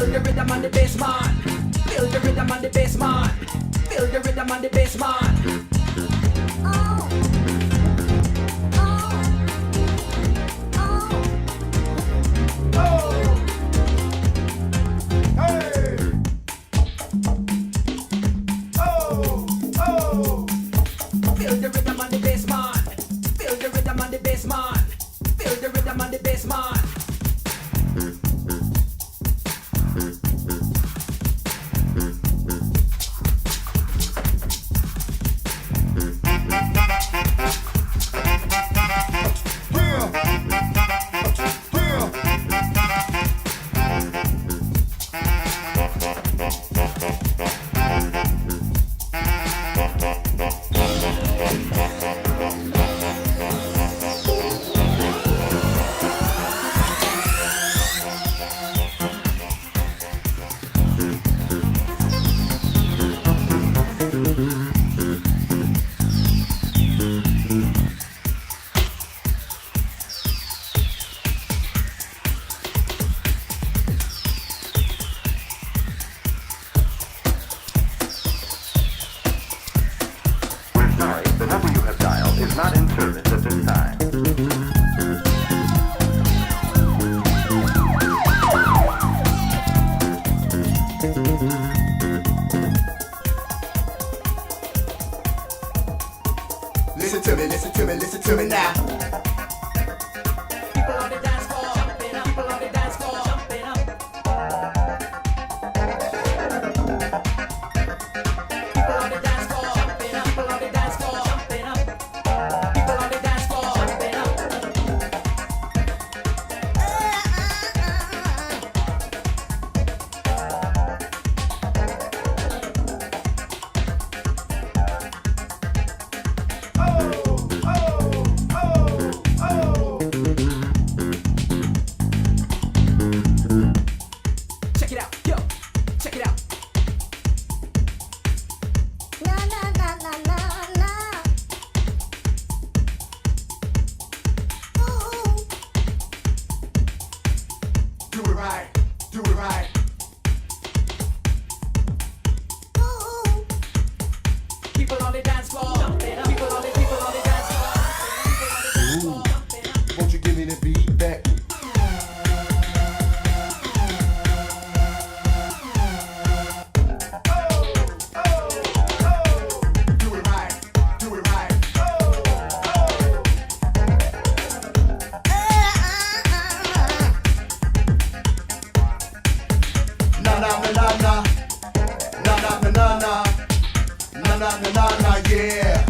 Feel the rhythm on the bass, man. Feel the rhythm on the bass, man. Feel the rhythm on the bass, man. Feel the rhythm on the bass, man. Feel the rhythm on the bass, man. Feel the rhythm on the bass, man. Listen to me, listen to me, listen to me now. People on the dance floor, jumping up. People on the dance floor, jumping up. People on the dance floor, jumping up. People on the dance floor, jumping up. People on the dance floor, jumping up. Check it out, yo, check it out. La la la la la la. Ooh. Do it right, do it right. Ooh. People on the dance floor, jumping up. People on the dance floor, jumping up. Won't you give me the beat back? Do it right, do it right. Na na na na na, na na na na na, na na na na na, yeah.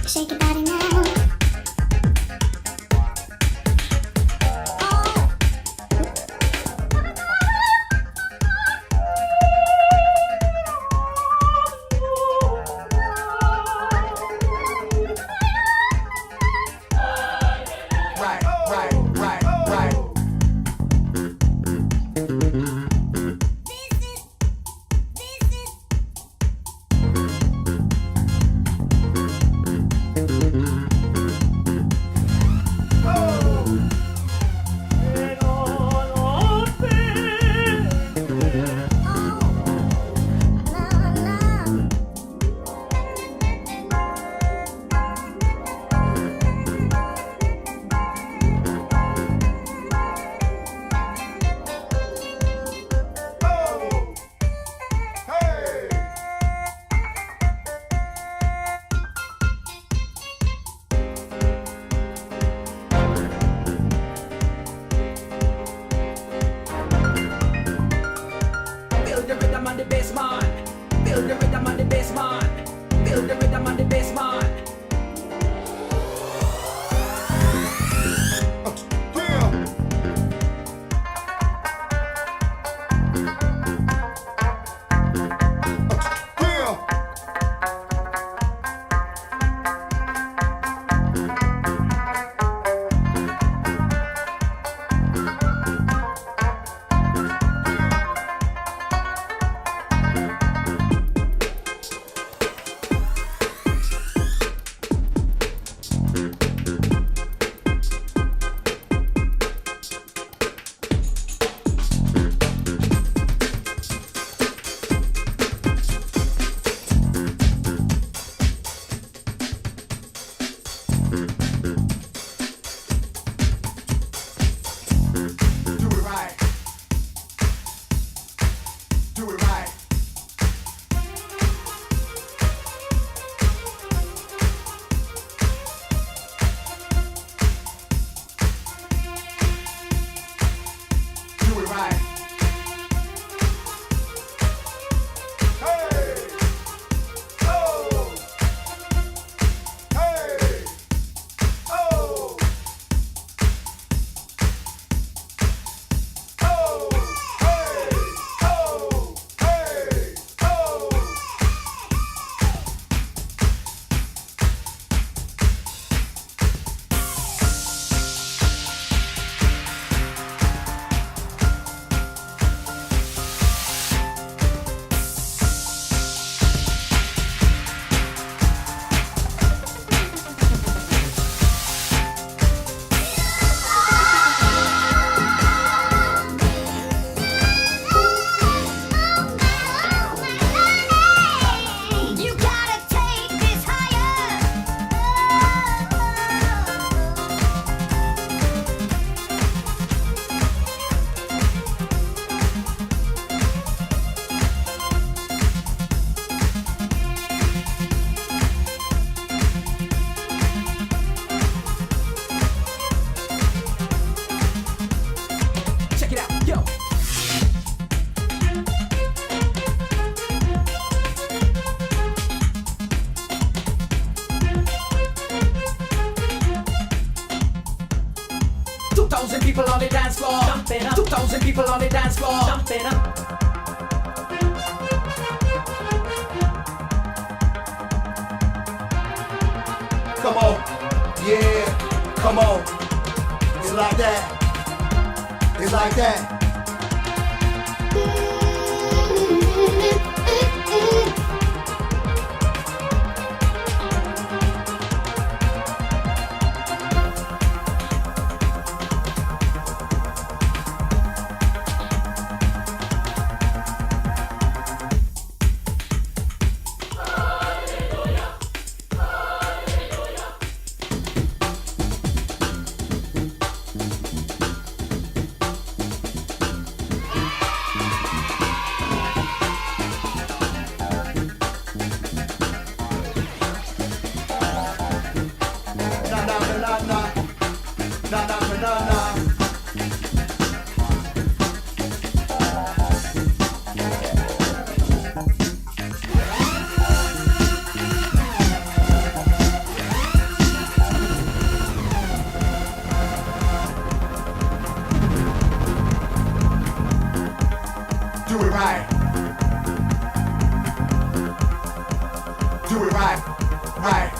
Shake your body now. Oh. Right, right, right, right. This is Do it right. Do it right. Do it right. Hey! Oh! Hey! Oh! Oh! Hey! Oh! Hey! Oh! You gotta take this higher. Check it out, yo. Two thousand people on the dance floor. Jumping up. 2,000 people on the dance floor. Jumping up. Come on, yeah, come on. It's like that. It's like that. Na na na na na. Na na na na na. Do it right. Do it right. Right.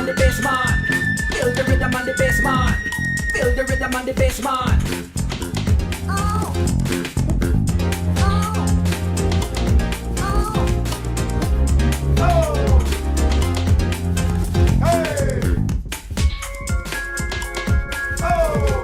on the bass, man. Feel the rhythm on the bass, man. Feel the rhythm on the bass, man. Oh. Oh. Oh. Oh! Hey! Oh!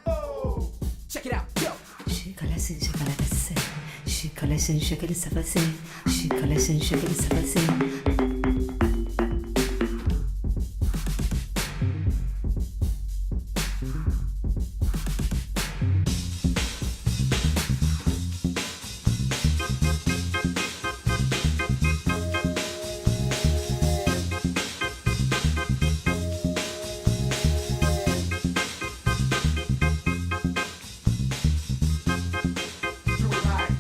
Oh! Check it out, yo. She collecting, she collecting, she collecting, she collecting, she collecting, she collecting. Do it right.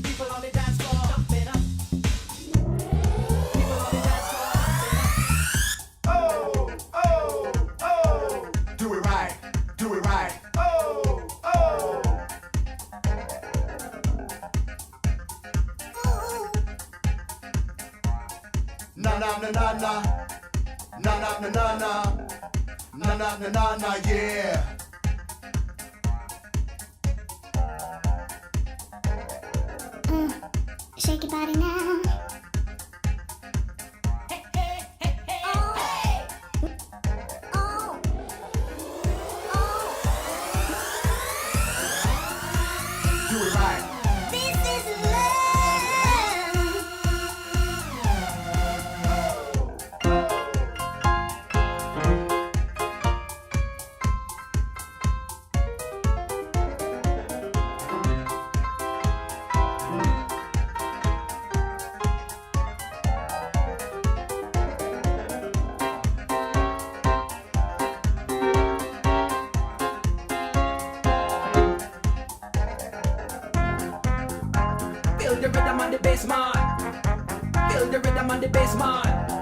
People on the dance floor jumping up. People on the dance floor jumping up. Oh! Oh! Oh! Do it right. Do it right. Oh! Oh! Na na na na na. Na na na na na. Na na na na na, yeah. Shake your body now. Oh. Oh. Do it right. This is love. Feel the rhythm on the bass, man. Feel the rhythm on the bass, man.